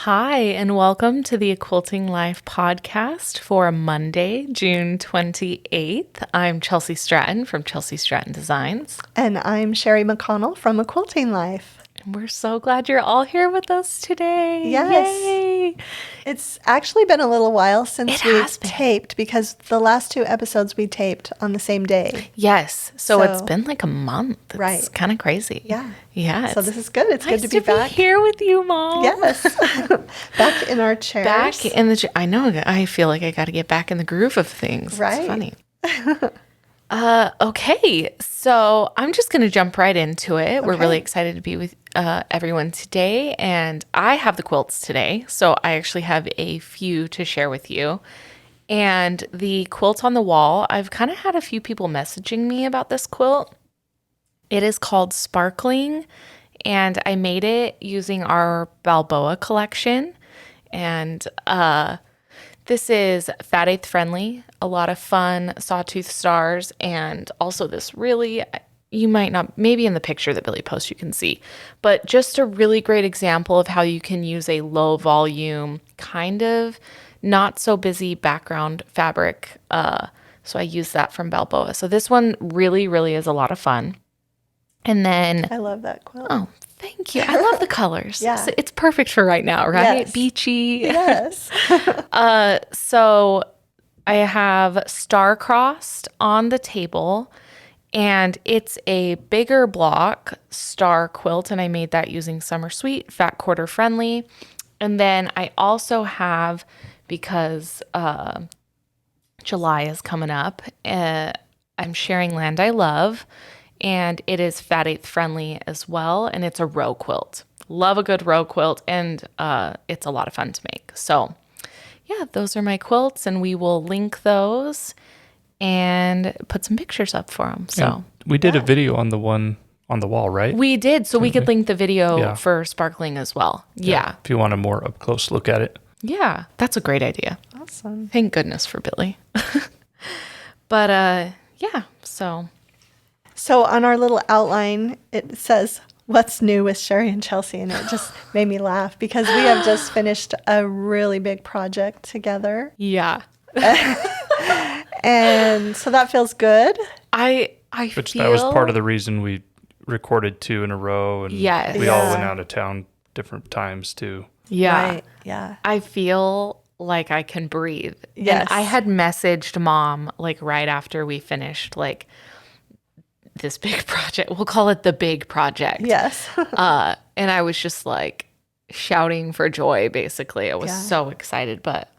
Hi, and welcome to the Quilting Life podcast for Monday, June 28th. I'm Chelsi Stratton from Chelsi Stratton Designs. And I'm Sherri McConnell from A Quilting Life. And we're so glad you're all here with us today. Yes. Yay! It's actually been a little while since we've been. taped because the last two episodes we taped on the same day. Yes. So it's been like a month. It's right. kind of crazy. Yeah. Yeah. So this is good. It's nice good to be back. Here with you, Mom. Yes. Back in our chairs. Back in the I know. I feel like I got to get back in the groove of things. Right. It's funny. Okay, so I'm just going to jump right into it. We're really excited to be with everyone today, and I have the quilts today, so I actually have a few to share with you. And the quilt on the wall, I've kind of had a few people messaging me about this quilt. It is called Sparkling, and I made it using our Balboa collection, and this is fat eighth friendly, a lot of fun sawtooth stars, and also this really, you might not, maybe in the picture that Billy posts you can see, but just a really great example of how you can use a low volume, kind of not so busy background fabric. So I use that from Balboa. So this one really, really is a lot of fun. And then I love that quilt. Oh, thank you. I love the colors. Yeah. It's perfect for right now, right? Yes. Beachy. Yes. So I have star-crossed on the table, and it's a bigger block star quilt, and I made that using Summer Sweet, fat quarter friendly. And then I also have, because July is coming up, I'm sharing Land I Love, and it is fat eighth friendly as well, and it's a row quilt. Love a good row quilt, and it's a lot of fun to make. So yeah, those are my quilts, and we will link those and put some pictures up for them. So yeah, we did a video on the one on the wall, right? We did, so we could link the video Yeah. for Sparkling as well. Yeah. If you want a more up close look at it. Yeah, that's a great idea. Awesome. Thank goodness for Billy. But yeah, so on our little outline, it says, "What's new with Sherri and Chelsi?" And it just made me laugh because we have just finished a really big project together. yeah. And so that feels good. Which that was part of the reason we recorded two in a row, and Yes. we all Yeah. went out of town different times too. Yeah. Right. Yeah. I feel like I can breathe. Yes. And I had messaged Mom like right after we finished like this big project. We'll call it the big project. Yes. And I was just like shouting for joy, basically. I was Yeah. so excited, but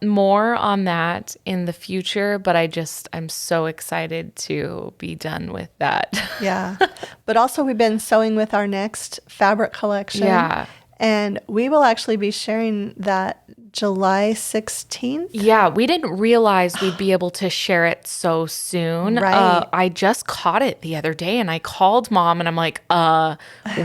more on that in the future. But I'm so excited to be done with that. Yeah. But also we've been sewing with our next fabric collection. Yeah. And we will actually be sharing that July 16th. Yeah, we didn't realize we'd be able to share it so soon. Right. I just caught it the other day, and I called Mom, and I'm like,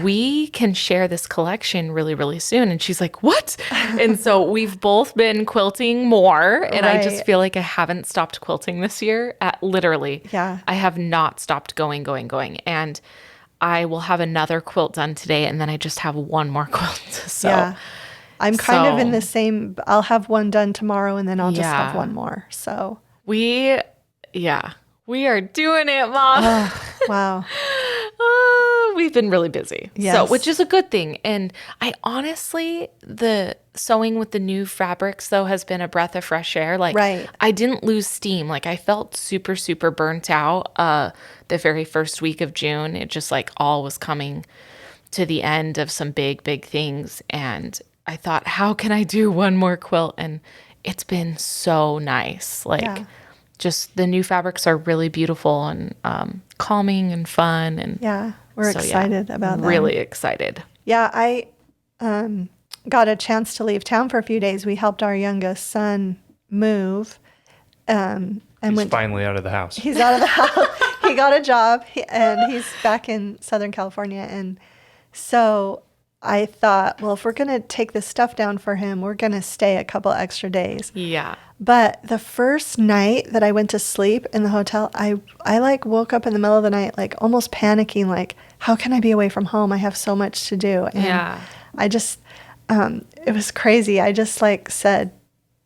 we can share this collection really, really soon. And she's like, what? And so we've both been quilting more, and I just Right. feel like I haven't stopped quilting this year. Literally. Yeah. I have not stopped going. And I will have another quilt done today, and then I just have one more quilt. So Yeah. I'm kind of in So- the same, I'll have one done tomorrow and then I'll just Yeah. have one more. So, we are doing it, Mom. wow. We've been really busy. So, Yes. which is a good thing. And I honestly, the sewing with the new fabrics though has been a breath of fresh air. Like Right. I didn't lose steam. Like I felt super, super burnt out the very first week of June. It just like all was coming to the end of some big, big things. And I thought, how can I do one more quilt? And it's been so nice. Like Yeah. just the new fabrics are really beautiful and calming and fun. And Yeah. We're so, excited about that. really excited. Yeah. I got a chance to leave town for a few days. We helped our youngest son move. And He's went finally out of the house. He's out of the house. He got a job and he's back in Southern California. And so I thought, well, if we're going to take this stuff down for him, we're going to stay a couple extra days. Yeah. But the first night that I went to sleep in the hotel, I like woke up in the middle of the night, like almost panicking, like, how can I be away from home? I have so much to do. And Yeah. it was crazy. I just like said,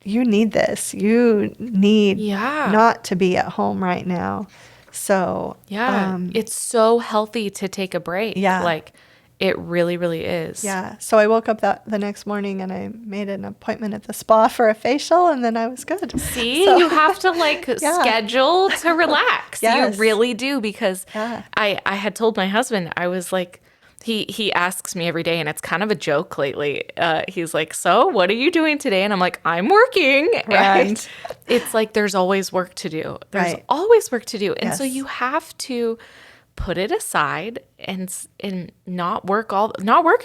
you need this. You need not to be at home right now. So it's so healthy to take a break. Yeah. Like it really, really is. Yeah. So I woke up the next morning and I made an appointment at the spa for a facial, and then I was good. See, you have to like schedule to relax. Yes. You really do, because I had told my husband, I was like, he asks me every day, and it's kind of a joke lately. He's like, so what are you doing today? And I'm like, I'm working. Right. And it's like, there's always work to do. There's Right. always work to do. And so Yes. you have to put it aside and not work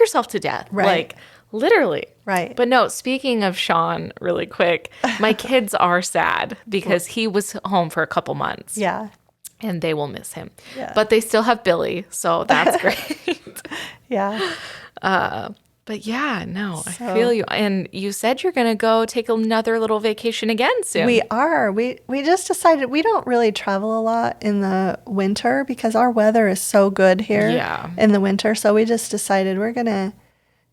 yourself to death. Right. Like literally. Right. But no, speaking of Sean really quick, my kids are sad because he was home for a couple months. Yeah. And they will miss him. Yeah. But they still have Billy, so that's great. Yeah. But yeah, no, I feel you. And you said you're going to go take another little vacation again soon. We are. We just decided we don't really travel a lot in the winter because our weather is so good here in the winter. So we just decided we're going to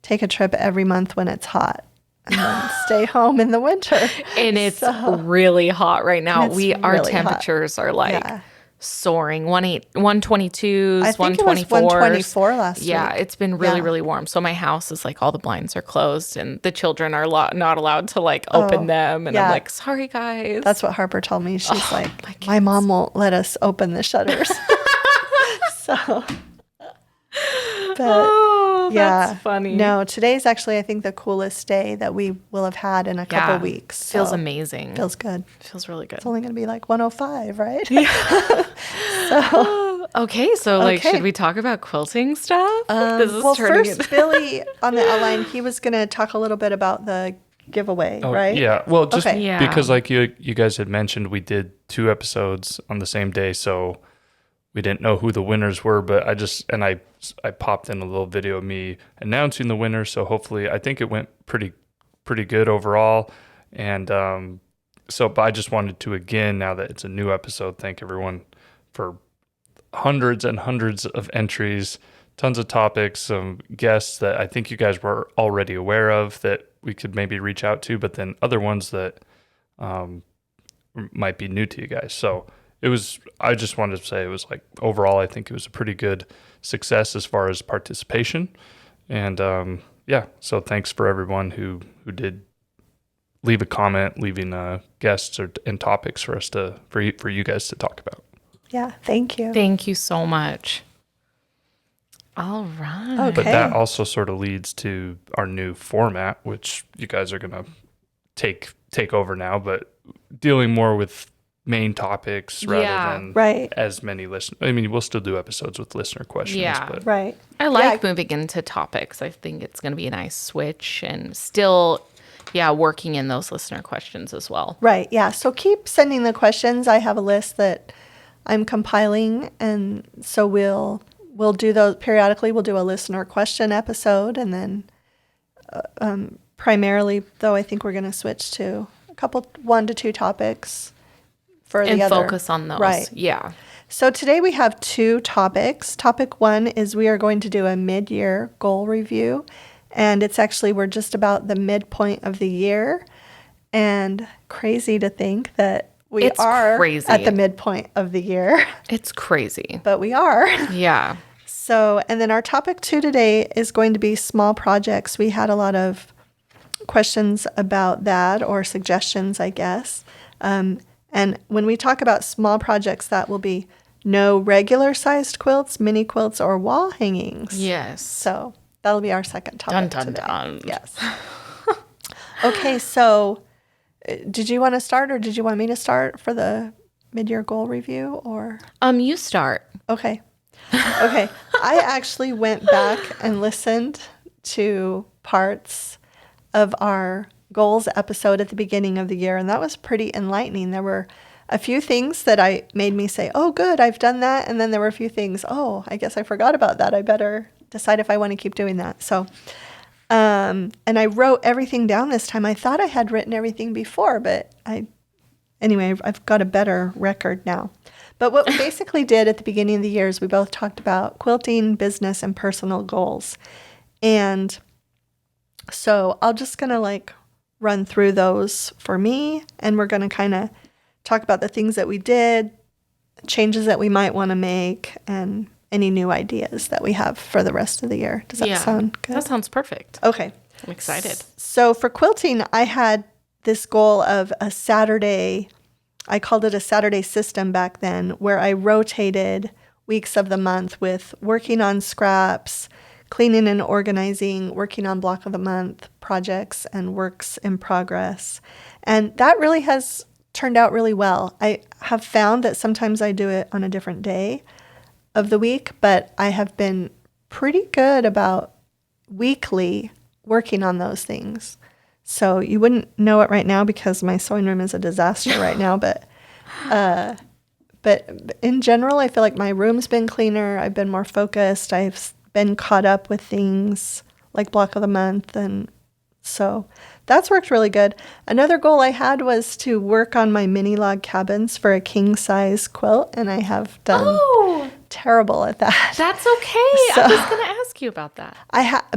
take a trip every month when it's hot and then stay home in the winter. And it's really hot right now. Our really temperatures are like soaring. 122s, I think 124s. it was 124 last week. Yeah, it's been really, really warm. So my house is like all the blinds are closed and the children are not allowed to like open them. And I'm like, sorry, guys. That's what Harper told me. She's like, my mom won't let us open the shutters. So, but that's funny. No, today's actually, I think, the coolest day that we will have had in a couple weeks. Feels amazing. Feels good. Feels really good. It's only going to be like 105, right? Okay, so like, should we talk about quilting stuff? First, Billy on the outline, he was going to talk a little bit about the giveaway, right? Yeah. Well, just because like you guys had mentioned, we did 2 episodes on the same day, so we didn't know who the winners were, but I popped in a little video of me announcing the winners, so hopefully I think it went pretty good overall. And but I just wanted to, again, now that it's a new episode, thank everyone for hundreds and hundreds of entries, tons of topics, some guests that I think you guys were already aware of that we could maybe reach out to, but then other ones that might be new to you guys. So I just wanted to say it was like, overall, I think it was a pretty good success as far as participation. And so thanks for everyone who did leave a comment, leaving guests and topics for us for you guys to talk about. Yeah, thank you. Thank you so much. All right. Okay. But that also sort of leads to our new format, which you guys are going to take over now, but dealing more with main topics rather than as many listeners. I mean, we'll still do episodes with listener questions. Yeah. But right. I like moving into topics. I think it's going to be a nice switch and still, working in those listener questions as well. Right. Yeah. So keep sending the questions. I have a list that I'm compiling, and so we'll do those periodically. We'll do a listener question episode, and then primarily, though, I think we're going to switch to 1 to 2 topics for the other. And focus on those. Right. Yeah. So today we have 2 topics. Topic 1 is we are going to do a mid-year goal review, and we're just about the midpoint of the year, and crazy to think that we are crazy. At the midpoint of the year. It's crazy. But we are. Yeah. So, and then our topic 2 today is going to be small projects. We had a lot of questions about that, or suggestions, I guess. And when we talk about small projects, that will be no regular sized quilts, mini quilts, or wall hangings. Yes. So that'll be our second topic today. Dun. Yes. Okay, so did you want to start, or did you want me to start for the mid-year goal review, or? You start. Okay. I actually went back and listened to parts of our goals episode at the beginning of the year, and that was pretty enlightening. There were a few things that made me say, oh, good, I've done that. And then there were a few things, oh, I guess I forgot about that. I better decide if I want to keep doing that. So, and I wrote everything down this time. I thought I had written everything before, but anyway, I've got a better record now. But what we basically did at the beginning of the year is we both talked about quilting, business, and personal goals. And So I'm just going to like run through those for me, and we're going to kind of talk about the things that we did, changes that we might want to make, and any new ideas that we have for the rest of the year. Does that sound good? That sounds perfect. Okay. I'm excited. So for quilting, I had this goal of a Saturday. I called it a Saturday system back then, where I rotated weeks of the month with working on scraps, cleaning and organizing, working on block of the month projects and works in progress. And that really has turned out really well. I have found that sometimes I do it on a different day of the week, but I have been pretty good about weekly working on those things. So you wouldn't know it right now because my sewing room is a disaster right now, but in general, I feel like my room's been cleaner. I've been more focused. I've been caught up with things like block of the month, and so that's worked really good. Another goal I had was to work on my mini log cabins for a king size quilt, and I have done terrible at that. That's okay. I was going to ask you about that.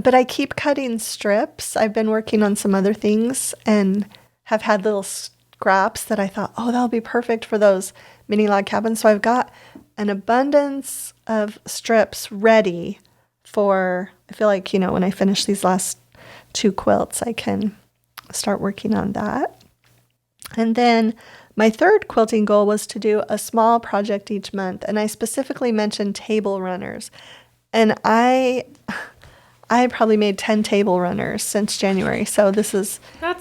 But I keep cutting strips. I've been working on some other things and have had little scraps that I thought, that'll be perfect for those mini log cabins. So I've got an abundance of strips ready for, I feel like, when I finish these last 2 quilts, I can start working on that. And then my third quilting goal was to do a small project each month. And I specifically mentioned table runners. And I probably made 10 table runners since January. So that's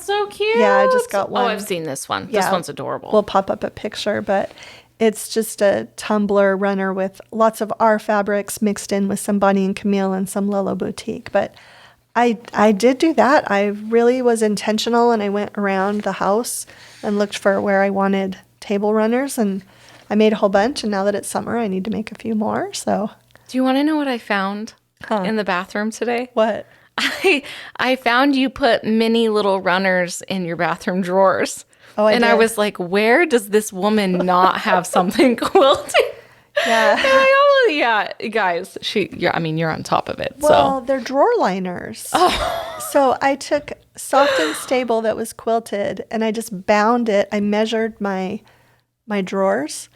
so cute. Yeah, I just got one. Oh, I've seen this one. This one's adorable. We'll pop up a picture, but it's just a tumbler runner with lots of our fabrics mixed in with some Bonnie and Camille and some Lolo Boutique. But I did do that. I really was intentional, and I went around the house and looked for where I wanted table runners, and I made a whole bunch. And now that it's summer, I need to make a few more. So, do you want to know what I found in the bathroom today? What? I found you put mini little runners in your bathroom drawers. Oh, I did. I was like, where does this woman not have something quilting? Yeah. Guys, you're on top of it. Well, they're drawer liners. Oh. So I took soft and stable that was quilted, and I just bound it. I measured my drawers,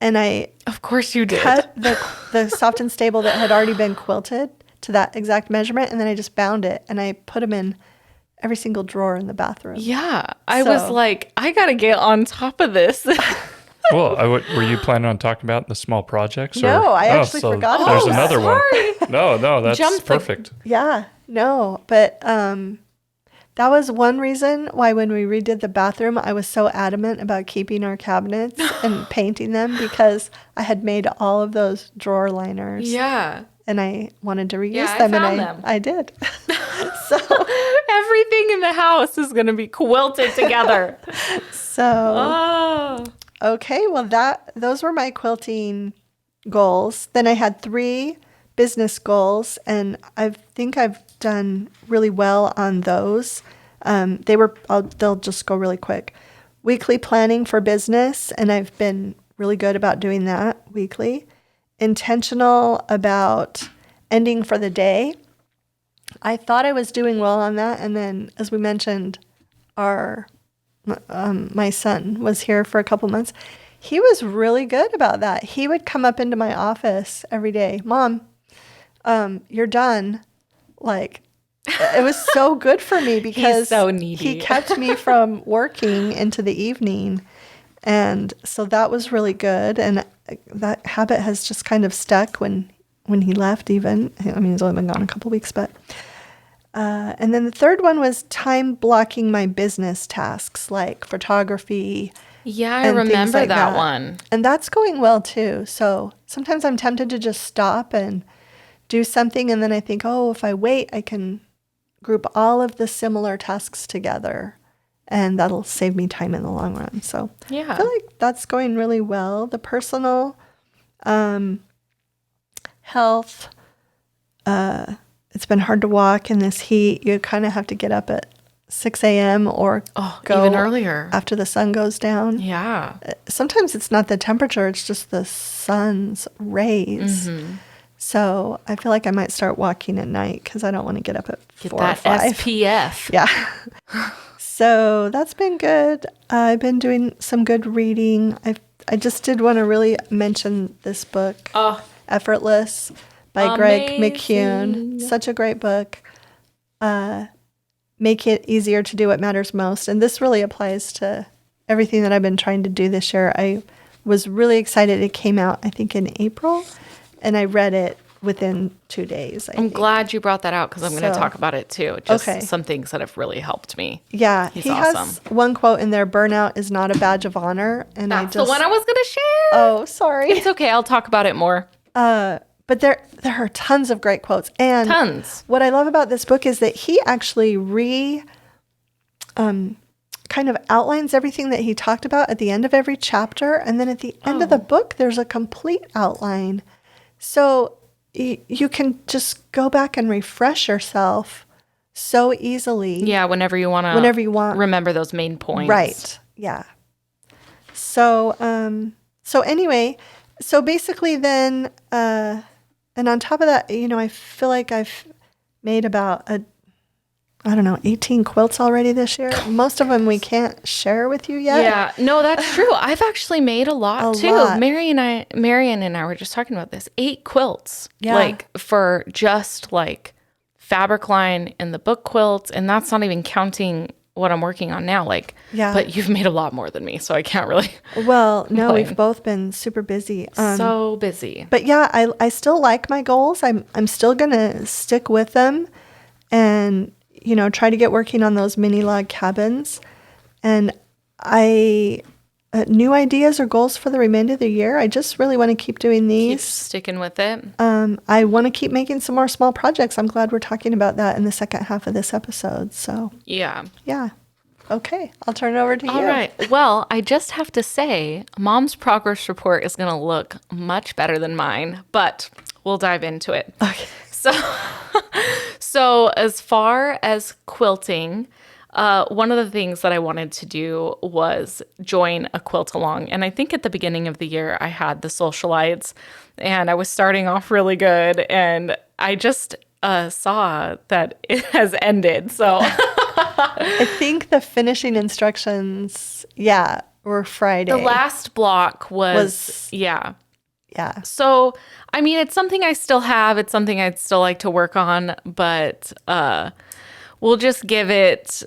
and I of course you did cut the soft and stable that had already been quilted to that exact measurement, and then I just bound it, and I put them in every single drawer in the bathroom. Yeah, I was like, I gotta get on top of this. Well, were you planning on talking about the small projects? No, I actually forgot about There's that. another one. No, that's perfect. But that was one reason why when we redid the bathroom, I was so adamant about keeping our cabinets and painting them, because I had made all of those drawer liners. Yeah. And I wanted to reuse them. I did. So everything in the house is going to be quilted together. Okay, well those were my quilting goals. Then I had 3 business goals, and I think I've done really well on those. They'll just go really quick. Weekly planning for business, and I've been really good about doing that weekly. Intentional about ending for the day. I thought I was doing well on that, and then, as we mentioned, my son was here for a couple months. He was really good about that. He would come up into my office every day. Mom, you're done. Like, it was so good for me because he's so needy. He kept me from working into the evening. And so that was really good. And that habit has just kind of stuck when he left even. I mean, he's only been gone a couple weeks, but... and then the third one was time blocking my business tasks like photography. Yeah, I remember that one. And that's going well too. So sometimes I'm tempted to just stop and do something. And then I think, if I wait, I can group all of the similar tasks together. And that'll save me time in the long run. So yeah. I feel like that's going really well. The personal health, it's been hard to walk in this heat. You kind of have to get up at 6 a.m. or go even earlier after the sun goes down. Yeah. Sometimes it's not the temperature, it's just the sun's rays. Mm-hmm. So I feel like I might start walking at night because I don't want to get up at Get 4 that or 5. SPF. Yeah. So that's been good. I've been doing some good reading. I just did want to really mention this book, Oh, Effortless by Greg McKeown. amazing. Such a great book. Make it easier to do what matters most. And this really applies to everything that I've been trying to do this year. I was really excited. It came out, I think, in April, and I read it within 2 days. I'm glad you brought that out because I'm going to So- talk about it too. Just Okay. some things that have really helped me. Yeah, He's he awesome. has one quote in there, "Burnout is not a badge of honor." And That's I just the one I was going to share. Oh, sorry. It's okay. I'll talk about it more. But there are tons of great quotes. And Tons. what I love about this book is that he actually kind of outlines everything that he talked about at the end of every chapter. And then at the end of the book, there's a complete outline. So you can just go back and refresh yourself so easily. Yeah, whenever you want to. Whenever you want. Remember those main points. Right. Yeah. So anyway, so basically then, and on top of that, I feel like I've made about 18 quilts already this year. Most of them we can't share with you yet. Yeah, no, that's true. I've actually made a lot A too. lot. Marion and I were just talking about this. 8 quilts, Yeah. like for just like fabric line and the book quilts, and that's not even counting what I'm working on now. Like, Yeah. But you've made a lot more than me, so I can't really. Well, no, complain. we've both been super busy. So busy. But yeah, I still like my goals. I'm still gonna stick with them, and try to get working on those mini log cabins. And new ideas or goals for the remainder of the year. I just really want to keep doing Keep these. sticking with it. I want to keep making some more small projects. I'm glad we're talking about that in the second half of this episode. So Yeah. yeah. Okay, I'll turn it over to you. All right. Well, I just have to say, Mom's progress report is going to look much better than mine, but we'll dive into it. Okay. So as far as quilting, one of the things that I wanted to do was join a quilt along. And I think at the beginning of the year, I had the socialites and I was starting off really good. And I just saw that it has ended. So I think the finishing instructions, were Friday. the last block was Yeah. So, I mean, it's something I still have. It's something I'd still like to work on, but we'll just give it.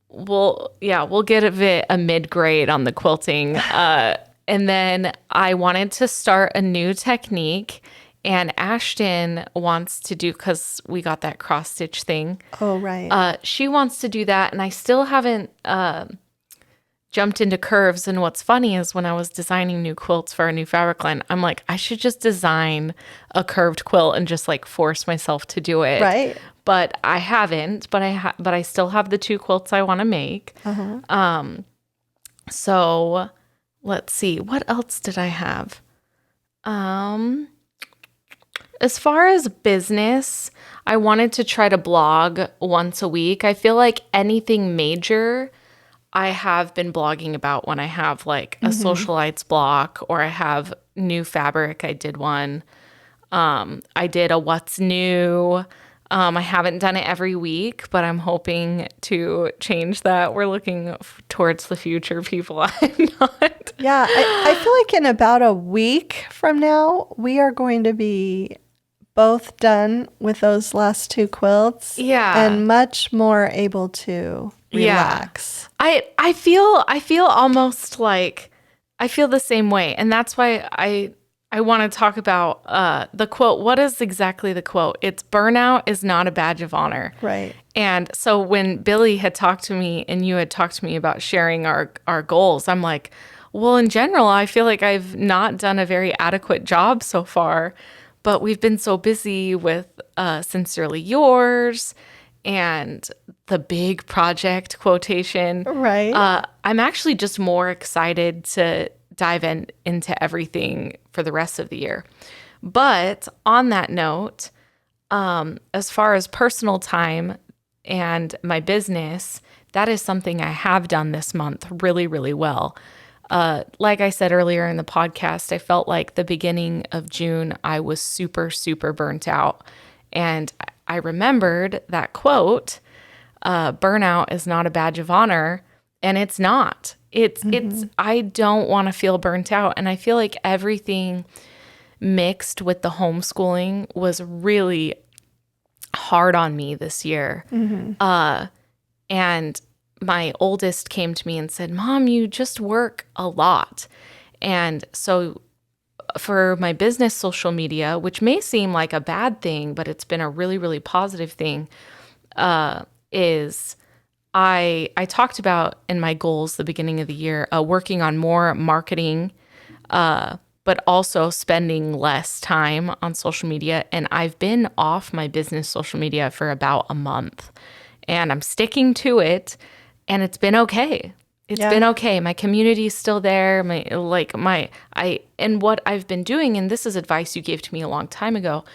We'll give it a mid-grade on the quilting. And then I wanted to start a new technique, and Ashton wants to do, because we got that cross stitch thing. Oh, right. She wants to do that, and I still haven't jumped into curves. And what's funny is when I was designing new quilts for our new fabric line, I'm like, I should just design a curved quilt and just like force myself to do it. Right. But I haven't. But I still have the 2 quilts I want to make. So let's see, what else did I have? As far as business, I wanted to try to blog once a week. I feel like anything major I have been blogging about when I have like a socialites block or I have new fabric. I did one. I did a what's new. I haven't done it every week, but I'm hoping to change that. We're looking towards the future, people. I'm not. Yeah, I feel like in about a week from now, we are going to be both done with those last 2 quilts. Yeah. And much more able to relax. I feel almost like I feel the same way. And that's why I want to talk about the quote. What is exactly the quote? It's burnout is not a badge of honor. Right. And so when Billy had talked to me and you had talked to me about sharing our goals, I'm like, well, in general, I feel like I've not done a very adequate job so far, but we've been so busy with Sincerely Yours and the big project quotation. Right. I'm actually just more excited to dive into everything for the rest of the year. But on that note, as far as personal time and my business, that is something I have done this month really, really well. Like I said earlier in the podcast, I felt like the beginning of June, I was super, super burnt out. And I remembered that quote, burnout is not a badge of honor. And it's not. I don't want to feel burnt out. And I feel like everything mixed with the homeschooling was really hard on me this year. And my oldest came to me and said, Mom, you just work a lot. And so for my business social media, which may seem like a bad thing, but it's been a really, really positive thing, is I talked about in my goals the beginning of the year, working on more marketing, but also spending less time on social media. And I've been off my business social media for about a month, and I'm sticking to it, and it's been okay. It's been okay. My community is still there. And what I've been doing, and this is advice you gave to me a long time ago,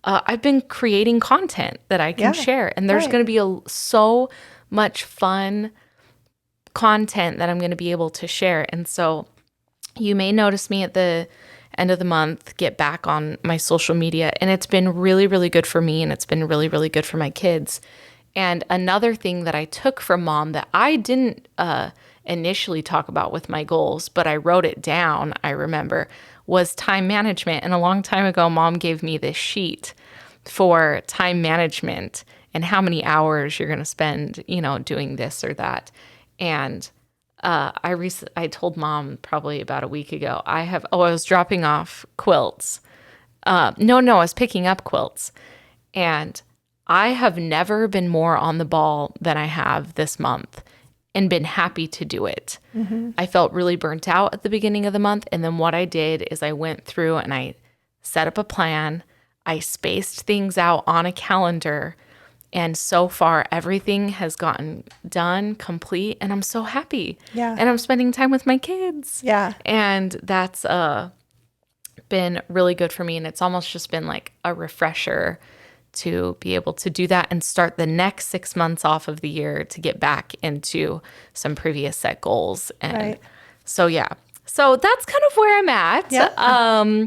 I've been creating content that I can share. And there's going to be so much fun content that I'm going to be able to share. And so you may notice me at the end of the month get back on my social media, and it's been really, really good for me, and it's been really, really good for my kids. And another thing that I took from Mom that I didn't initially talk about with my goals, but I wrote it down, I remember, was time management. And a long time ago, Mom gave me this sheet for time management and how many hours you're going to spend, doing this or that. And I told Mom probably about a week ago, I was dropping off quilts. I was picking up quilts. And I have never been more on the ball than I have this month and been happy to do it. I felt really burnt out at the beginning of the month. And then what I did is I went through and I set up a plan. I spaced things out on a calendar. And so far, everything has gotten done, complete, and I'm so happy. Yeah. And I'm spending time with my kids. Yeah. And that's been really good for me. And it's almost just been like a refresher to be able to do that and start the next 6 months off of the year to get back into some previous set goals. And so that's kind of where I'm at. Yeah.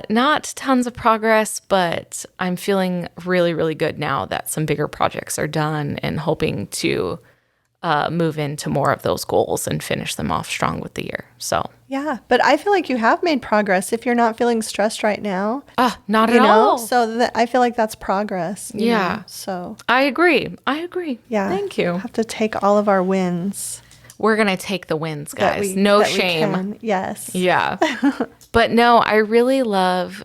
Not tons of progress, but I'm feeling really, really good now that some bigger projects are done, and hoping to move into more of those goals and finish them off strong with the year. So yeah, but I feel like you have made progress if you're not feeling stressed right now. Not at all. So I feel like that's progress. you Yeah. know, So I agree. yeah. Thank you. Have to take all of our wins. We're going to take the wins, that guys. we- No that we shame. can. Yes. Yeah. But no, I really love,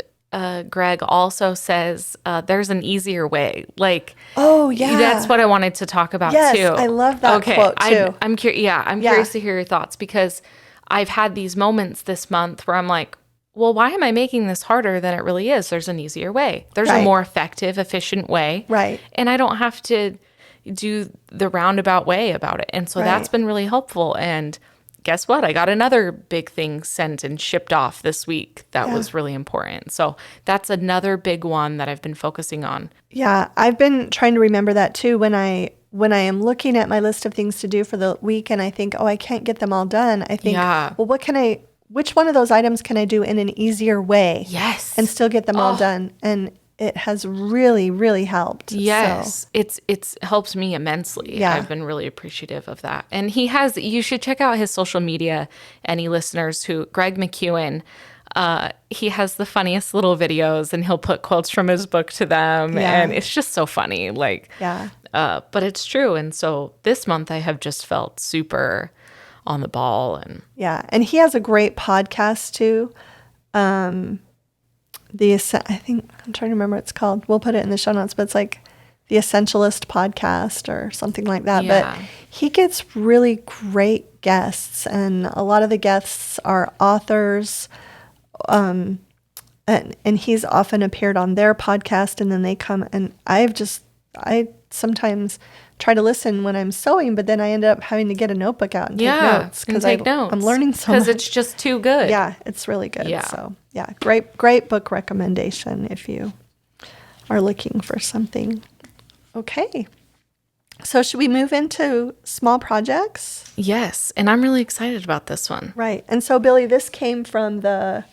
Greg also says there's an easier way. Like, Oh, yeah. that's what I wanted to talk about Yes, too. I love that quote, too. I'm curious to hear your thoughts, because I've had these moments this month where I'm like, well, why am I making this harder than it really is? There's an easier way. There's a Right. more effective, efficient way. Right. And I don't have to do the roundabout way about it. And so that's Right. been really helpful. And guess what? I got another big thing sent and shipped off this week that was really important. So that's another big one that I've been focusing on. Yeah, I've been trying to remember that too when I am looking at my list of things to do for the week and I think, oh, I can't get them all done. I think, well, which one of those items can I do in an easier way? Yes. And still get them all done. And it has really, really helped. Yes, So, it's helped me immensely. Yeah. I've been really appreciative of that. And you should check out his social media, any listeners Greg McEwen, he has the funniest little videos, and he'll put quotes from his book to them. Yeah. And it's just so funny. Yeah. But it's true. And so this month I have just felt super on the ball. And Yeah. And he has a great podcast too. I think I'm trying to remember what it's called. We'll put it in the show notes, but it's like the Essentialist podcast or something like that. Yeah. But he gets really great guests, and a lot of the guests are authors. And he's often appeared on their podcast, and then they come, and I sometimes try to listen when I'm sewing, but then I end up having to get a notebook out and take notes and because take notes. I'm learning so much. Because it's just too good. Yeah, it's really good. Yeah. So yeah, great book recommendation if you are looking for something. Okay. So should we move into small projects? Yes, and I'm really excited about this one. Right. And so, Billy, this came from the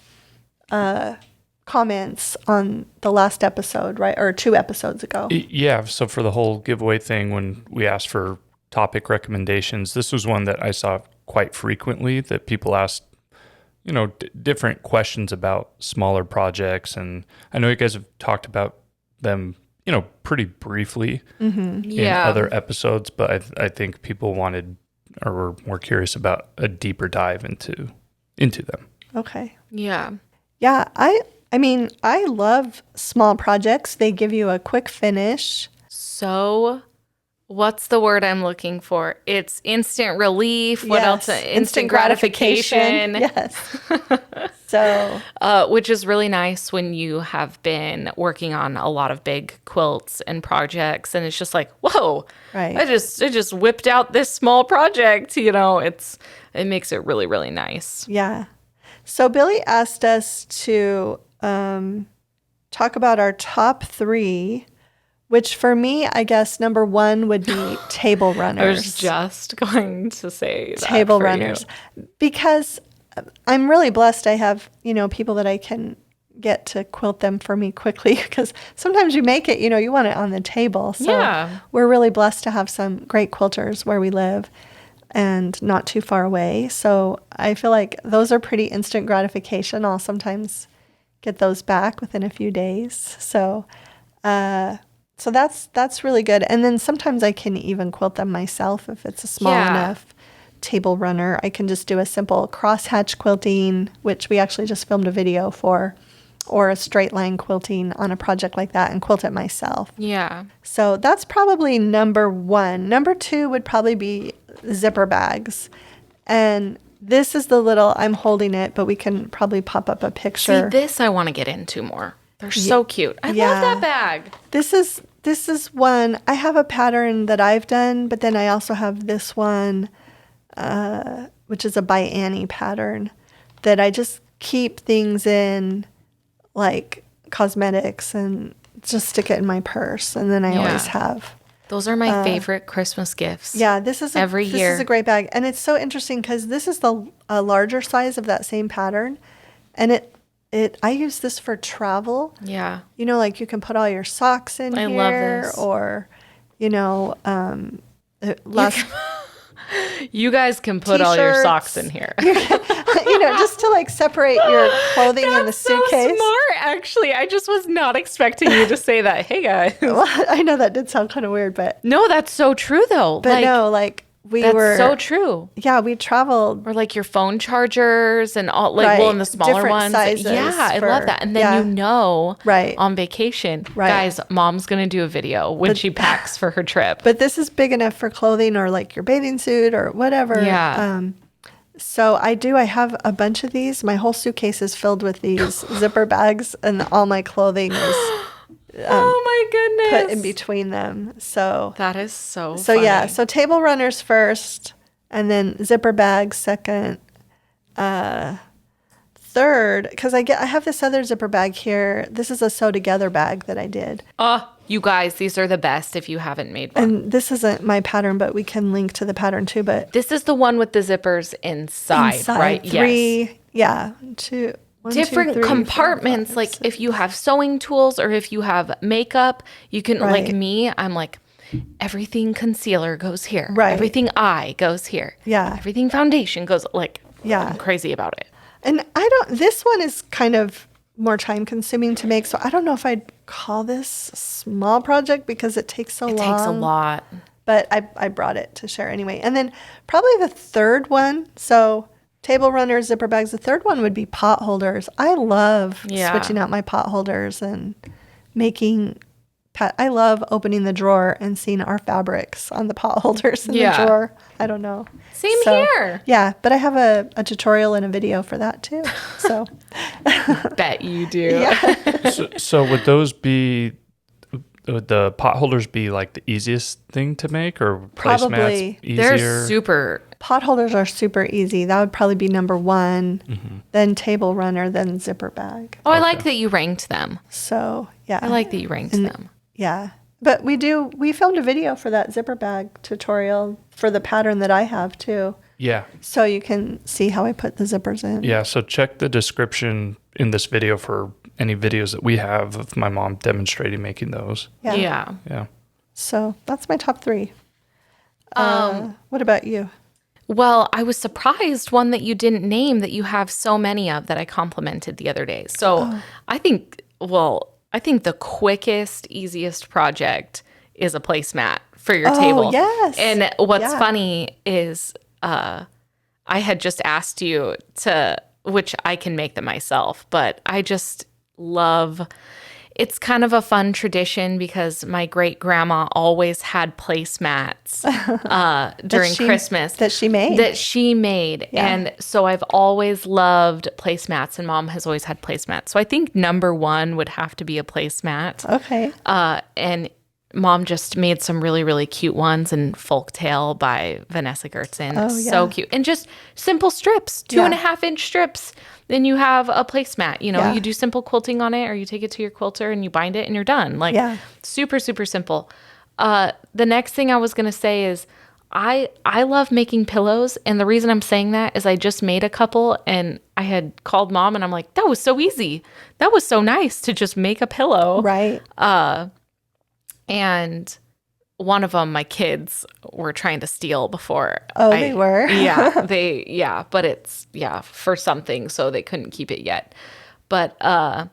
comments on the last episode, right? Or 2 episodes ago. Yeah. So for the whole giveaway thing, when we asked for topic recommendations, this was one that I saw quite frequently that people asked, different questions about smaller projects. And I know you guys have talked about them, pretty briefly in other episodes, but I think people wanted or were more curious about a deeper dive into them. Okay. Yeah. Yeah, I mean, I love small projects. They give you a quick finish. So, what's the word I'm looking for? It's instant relief. What else? Instant gratification. Yes. So, which is really nice when you have been working on a lot of big quilts and projects, and it's just like, whoa! right. I just whipped out this small project. It makes it really, really nice. Yeah. So Billy asked us to talk about our top 3, which for me, I guess number 1 would be table runners. I was just going to say that table for runners, you. because I'm really blessed. I have, people that I can get to quilt them for me quickly, because sometimes you make it, you want it on the table. So Yeah. we're really blessed to have some great quilters where we live and not too far away. So I feel like those are pretty instant gratification. I'll sometimes get those back within a few days. So that's really good. And then sometimes I can even quilt them myself if it's a small enough table runner. I can just do a simple crosshatch quilting, which we actually just filmed a video for, or a straight line quilting on a project like that and quilt it myself. Yeah. So that's probably number 1. Number 2 would probably be zipper bags. And this is the little, I'm holding it, but we can probably pop up a picture. See, this I want to get into more. They're so cute. I love that bag. This is one. I have a pattern that I've done, but then I also have this one, which is a by Annie pattern that I just keep things in, like cosmetics, and just stick it in my purse. And then I always have. Those are my favorite Christmas gifts. Yeah, this is every year. This is a great bag, and it's so interesting because this is the larger size of that same pattern, and I use this for travel. Yeah, like you can put all your socks in here. I love this. Or, you guys can put all your socks in here. Just to like separate your clothing in the suitcase. So smart, actually. I just was not expecting you to say that. Hey guys. Well, I know that did sound kind of weird, but no, that's so true though. But that's so true. Yeah, we traveled. Or like your phone chargers and all, like, well, in the smaller different ones. Sizes yeah, I love that. And then right. on vacation, right. guys, mom's going to do a video when she packs for her trip. But this is big enough for clothing or like your bathing suit or whatever. Yeah. So I have a bunch of these. My whole suitcase is filled with these zipper bags, and all my clothing is oh my goodness, put in between them. So that is so funny. Yeah, so table runners first, and then zipper bags second, third, because I have this other zipper bag here. This is a sew together bag that I did. You guys, these are the best if you haven't made one. And this isn't my pattern, but we can link to the pattern too. But this is the one with the zippers inside. Right? 3, yes. 2. 1, different 2, 3, compartments. 4, 5, like 6. if you have sewing tools or if you have makeup, you can, like me, I'm like, everything concealer goes here. Right. Everything eye goes here. Yeah. Everything foundation goes, like, yeah. I'm crazy about it. And this one is kind of more time consuming to make. So I don't know if I'd call this a small project because it takes so long. It takes a lot. But I brought it to share anyway. And then probably the third one. So table runners, zipper bags. The third one would be pot holders. I love switching out my pot holders and making. I love opening the drawer and seeing our fabrics on the pot holders in the drawer. I don't know. Same here. Yeah, but I have a tutorial and a video for that too. So bet you do. Yeah. So would those be, would the pot holders be like the easiest thing to make, or Probably. placemats easier? They're super. Pot holders are super easy. That would probably be number 1, then table runner, then zipper bag. Oh, I like that you ranked them. So, yeah. I like that you ranked them. Yeah. But we filmed a video for that zipper bag tutorial for the pattern that I have too. Yeah. So you can see how I put the zippers in. Yeah. So check the description in this video for any videos that we have of my mom demonstrating making those. Yeah. Yeah. So that's my top 3. What about you? Well, I was surprised one that you didn't name that you have so many of that I complimented the other day. So I think the quickest, easiest project is a placemat for your table. Yes. And what's funny is I had just asked you which I can make them myself, but I just love, it's kind of a fun tradition because my great grandma always had placemats during Christmas that she made. Yeah. And so I've always loved placemats, and Mom has always had placemats. So I think number 1 would have to be a placemat. Okay. And Mom just made some really, really cute ones, and Folktale by Vanessa Gertzen. Oh, yeah. So cute. And just simple strips, 2.5-inch strips. Then you have a placemat. You do simple quilting on it, or you take it to your quilter and you bind it and you're done. Super, super simple. The next thing I was going to say is I love making pillows. And the reason I'm saying that is I just made a couple, and I had called Mom and I'm like, that was so easy. That was so nice to just make a pillow. Right. And one of them, my kids were trying to steal before. They were? But it's, for something, so they couldn't keep it yet. But I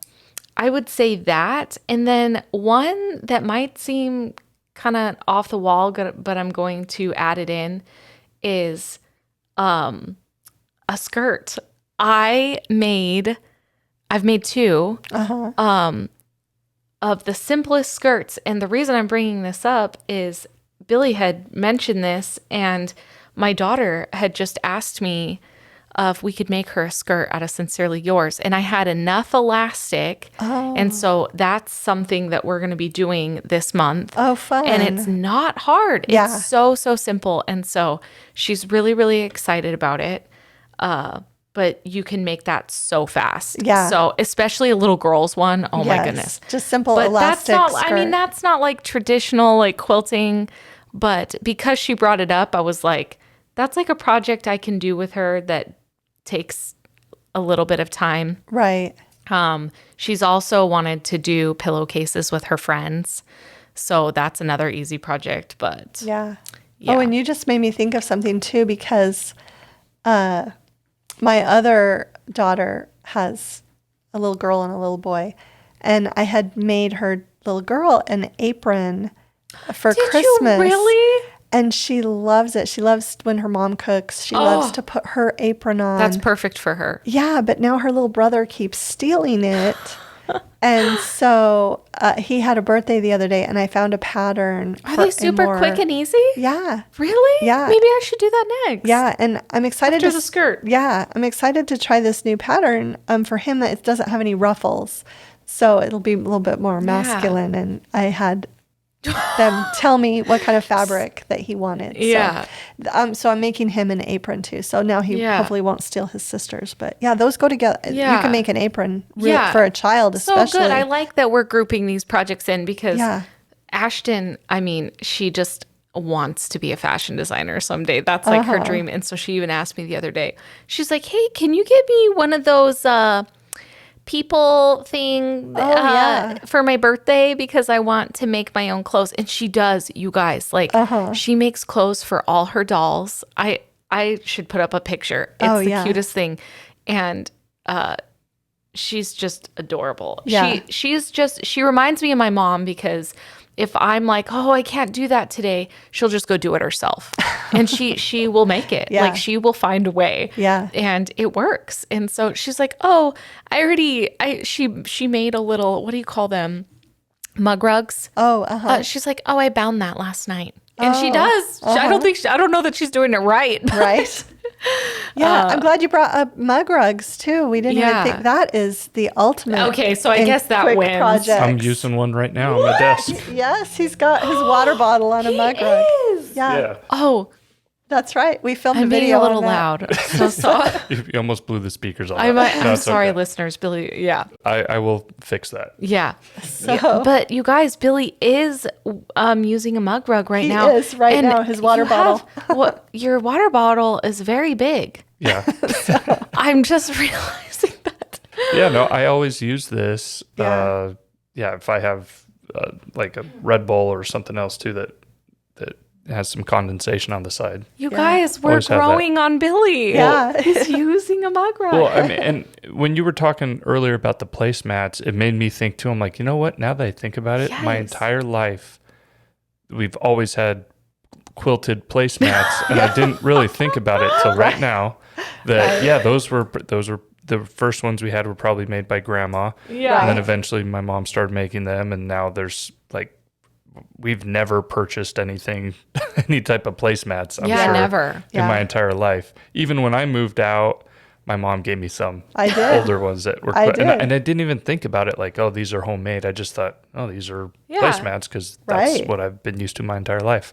would say that. And then one that might seem kind of off the wall, but I'm going to add it in, is a skirt. I've made 2. Of the simplest skirts. And the reason I'm bringing this up is Billy had mentioned this, and my daughter had just asked me if we could make her a skirt out of Sincerely Yours. And I had enough elastic. And so that's something that we're going to be doing this month. Oh, fun. And it's not hard. Yeah. It's so, so simple. And so she's really, really excited about it. But you can make that so fast. Yeah. So especially a little girl's one. Oh my goodness. Just simple But elastic skirt. that's not like traditional like quilting. But because she brought it up, I was like, that's like a project I can do with her that takes a little bit of time. Right. She's also wanted to do pillowcases with her friends. So that's another easy project. But yeah. Oh, and you just made me think of something too, because my other daughter has a little girl and a little boy, and I had made her little girl an apron for Christmas. Did you really? And she loves it. She loves when her mom cooks. She loves to put her apron on. That's perfect for her. Yeah, but now her little brother keeps stealing it. And so he had a birthday the other day, and I found a pattern. Are they super quick and easy? Yeah. Really? Yeah. Maybe I should do that next. Yeah, and I'm excited After the skirt. Yeah, I'm excited to try this new pattern for him that it doesn't have any ruffles. So it'll be a little bit more masculine, and I had them tell me what kind of fabric that he wanted. Yeah. So I'm making him an apron too. So now he hopefully won't steal his sister's. But yeah, those go together. Yeah. You can make an apron for a child especially. So good. I like that we're grouping these projects in because Ashton, I mean, she just wants to be a fashion designer someday. That's like her dream. And so she even asked me the other day, she's like, hey, can you get me one of those people thing for my birthday, because I want to make my own clothes. And she does, you guys, like she makes clothes for all her dolls. I should put up a picture. It's the cutest thing. And she's just adorable. Yeah. She reminds me of my mom, because if I'm like, oh, I can't do that today, she'll just go do it herself. And she will make it. Yeah. Like she will find a way. Yeah. And it works. And so she's like, oh, she made a little, what do you call them? Mug rugs. Oh, She's like, oh, I bound that last night. And she does. I don't know that she's doing it right. Right. Yeah, I'm glad you brought up mug rugs too. We didn't even think that is the ultimate. Okay, so I guess that wins. Projects. I'm using one right now on my desk. Yes, he's got his water bottle on a mug rug. Is. Yeah. Oh, That's right. We filmed a I'm being video a little on that. loud. So sorry. You almost blew the speakers off. I'm sorry, listeners. Billy, yeah. I will fix that. Yeah. So Yeah, but you guys, Billy is using a mug rug right he now. is right now, his water bottle. Your water bottle is very big. Yeah. I'm just realizing that. Yeah, no, I always use this. Yeah. If I have like a Red Bull or something else too that has some condensation on the side. You guys, we're Always have that. growing on Billy. Yeah. He's using a mug rug. Well, I mean, and when you were talking earlier about the placemats, it made me think too. I'm like, you know what? Now that I think about it, my Yes. entire life, we've always had quilted placemats, and I didn't really think about it till right now. That those were the first ones we had were probably made by Grandma. Yeah. And then eventually my mom started making them, and now there's like, we've never purchased anything, any type of placemats. I'm sure, never. in my entire life. Even when I moved out, my mom gave me some I did. older ones that were, I did. and I didn't even think about it like, oh, these are homemade. I just thought, oh, these are placemats because that's Right. what I've been used to my entire life.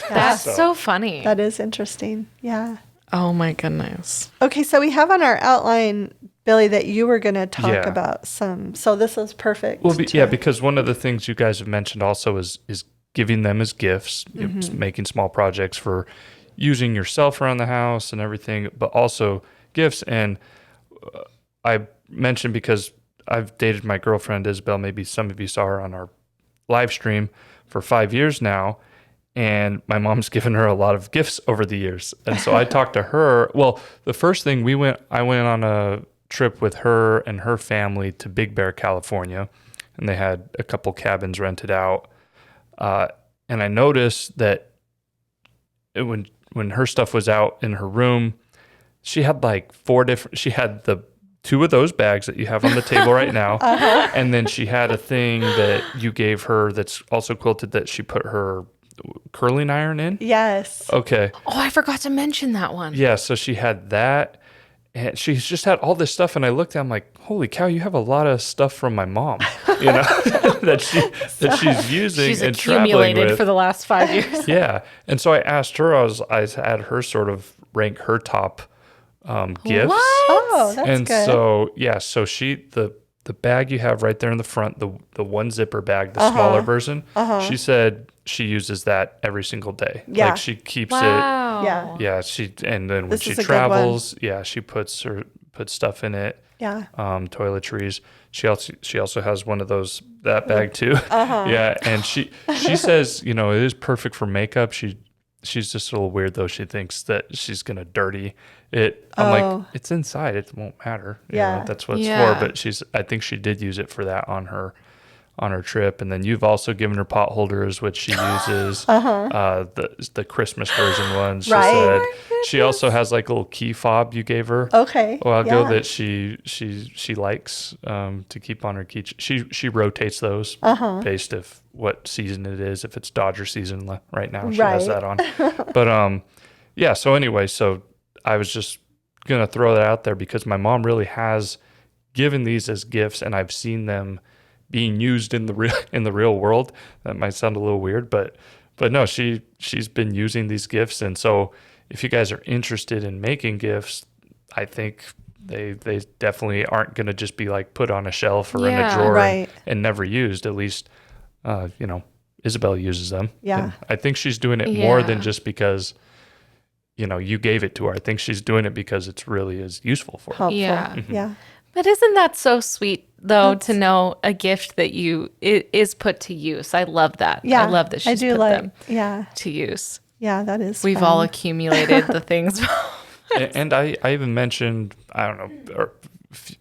That's so funny. That is interesting. Yeah. Oh my goodness. Okay, so we have on our outline, Billy, that you were going to talk Yeah. about some. So this is perfect. Well, because one of the things you guys have mentioned also is giving them as gifts, making small projects for using yourself around the house and everything, but also gifts. And I mentioned because I've dated my girlfriend, Isabel, maybe some of you saw her on our live stream for 5 years now. And my mom's given her a lot of gifts over the years. And so I talked to her. Well, the first thing I went on a trip with her and her family to Big Bear, California. And they had a couple cabins rented out. And I noticed that when her stuff was out in her room, she had like she had the 2 of those bags that you have on the table right now. And then she had a thing that you gave her that's also quilted that she put her curling iron in. Yes. Okay. Oh, I forgot to mention that one. Yeah. So she had that, and she's just had all this stuff. And I looked at, I'm like, holy cow, you have a lot of stuff from my mom, that she's using She's and traveling accumulated with. for the last 5 years. Yeah. And so I asked her, I had her sort of rank her top gifts. What? Oh, that's And good. so she, the bag you have right there in the front, the one zipper bag, the smaller version, she said she uses that every single day. Yeah. Like she keeps Wow. Yeah. it. Yeah. And then when This she is a good travels, she puts stuff in it. Yeah. Toiletries. She also has one of those, that bag too. Yeah. And she says, it is perfect for makeup. She's just a little weird though. She thinks that she's going to dirty it. I'm like, it's inside. It won't matter. You know, that's what it's for. But I think she did use it for that on her trip. And then you've also given her pot holders, which she uses, the Christmas version ones. She said she also has like a little key fob you gave her Okay. a while ago that she likes to keep on her key. She rotates those based if what season it is. If it's Dodger season right now, she has that on. But so anyway, so I was just gonna throw that out there because my mom really has given these as gifts, and I've seen them being used in the real world. That might sound a little weird, but no, she's been using these gifts. And so if you guys are interested in making gifts, I think they definitely aren't going to just be like put on a shelf or in a drawer and never used. At least, Isabel uses them. Yeah. And I think she's doing it more than just because, you gave it to her. I think she's doing it because it's really is useful for her. Helpful. Yeah. Yeah. But isn't that so sweet, though, to know a gift that it is put to use? I love that. Yeah. I love that she's put them to use. Yeah, that is We've fun. all accumulated the things. And I even mentioned, I don't know, a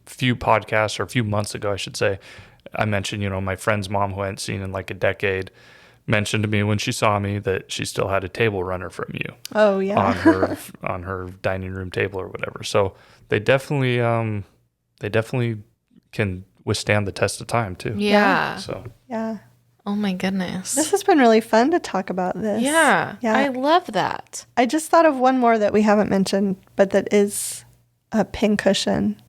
few podcasts or a few months ago, I should say, I mentioned, my friend's mom who I hadn't seen in like a decade mentioned to me when she saw me that she still had a table runner from you. Oh, yeah. on her dining room table or whatever. So they definitely can withstand the test of time too. Yeah. So Yeah. Oh my goodness. This has been really fun to talk about this. Yeah. Yeah. I love that. I just thought of one more that we haven't mentioned, but that is a pincushion.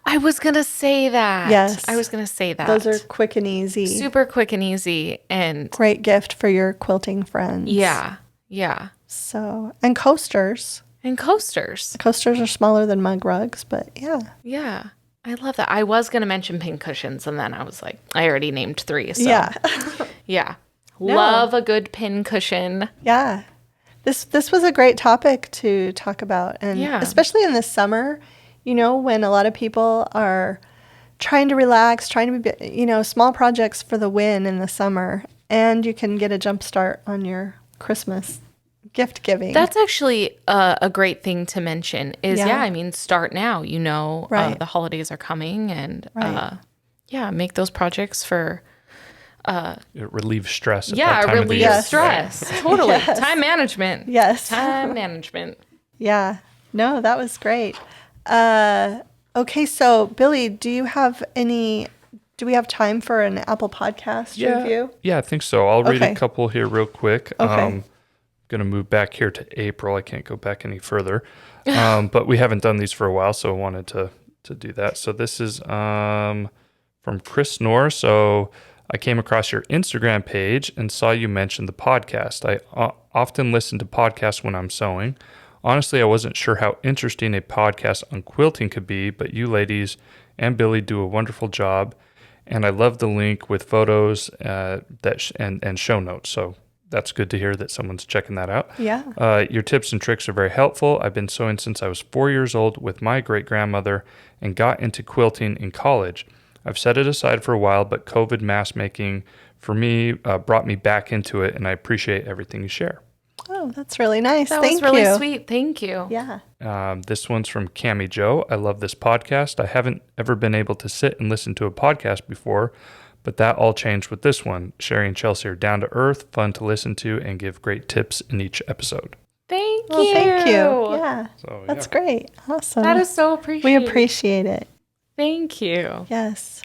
I was going to say that. Yes. I was going to say that. Those are quick and easy. super quick and easy. And Great gift for your quilting friends. yeah. Yeah. So, and coasters. And coasters. Coasters are smaller than mug rugs, but yeah. Yeah. I love that. I was going to mention pin cushions, and then I was like, I already named 3. So. Yeah. Yeah. No. Love a good pin cushion. Yeah. This was a great topic to talk about. And especially in the summer, you know, when a lot of people are trying to relax, trying to be, you know, small projects for the win in the summer. And you can get a jump start on your Christmas gift giving. That's actually a great thing to mention is, I mean, start now, you know, the holidays are coming and, make those projects for... it relieves stress at that Yeah, time of the year. relieves stress. Totally. Yes. Time management. Yes. Time management. Yeah. No, that was great. Okay, so Billy, do we have time for an Apple Podcast review? Yeah, I think so. I'll read Okay. a couple here real quick. Okay. Going to move back here to April. I can't go back any further. But we haven't done these for a while, so I wanted to do that. So this is from Chris Knorr. So I came across your Instagram page and saw you mention the podcast. I often listen to podcasts when I'm sewing. Honestly, I wasn't sure how interesting a podcast on quilting could be, but you ladies and Billy do a wonderful job. And I love the link with photos and show notes. So that's good to hear that someone's checking that out. Yeah. Your tips and tricks are very helpful. I've been sewing since I was 4 years old with my great-grandmother and got into quilting in college. I've set it aside for a while, but COVID mask making for me brought me back into it, and I appreciate everything you share. Oh, that's really nice. That Thank was really you. sweet. Thank you. Yeah. This one's from Cami Joe. I love this podcast. I haven't ever been able to sit and listen to a podcast before, but that all changed with this one. Sherri and Chelsi are down to earth, fun to listen to, and give great tips in each episode. Thank you. Well, thank you. Yeah. So, That's great. Awesome. That is so appreciated. We appreciate it. Thank you. Yes.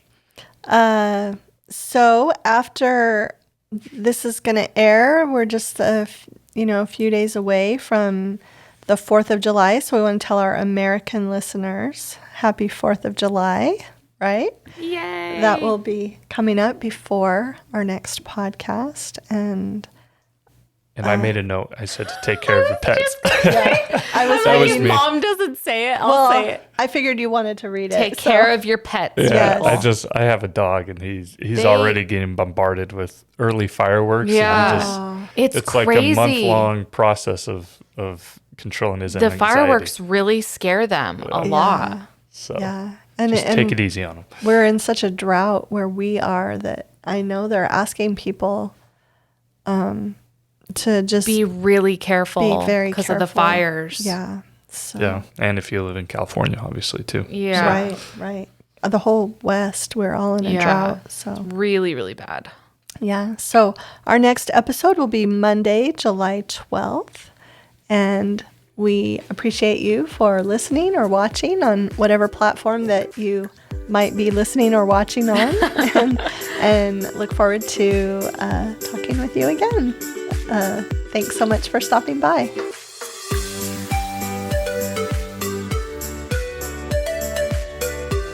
So after this is going to air, we're just a few days away from the 4th of July. So we want to tell our American listeners, happy 4th of July, right? Yay. That will be coming up before our next podcast. And I made a note. I said to take care of your pets. I was That was thinking, me. Mom doesn't say it. I'll say it. I figured you wanted to read it. Take care of your pets. Yeah, Yes. I have a dog, and he's already getting bombarded with early fireworks. And Yeah. It's like crazy. a month-long process of controlling his The anxiety. fireworks really scare them a lot. So Yeah. And just take it easy on them. we're in such a drought where we are that I know they're asking people to just Be really careful be very because careful. of the fires. Yeah. So, Yeah, and if you live in California, obviously too. Yeah. Right. The whole West, we're all in a Yeah. drought. So, Really, really bad. yeah. So, our next episode will be Monday, July 12th. And we appreciate you for listening or watching on whatever platform that you might be listening or watching on. and look forward to talking with you again. Thanks so much for stopping by.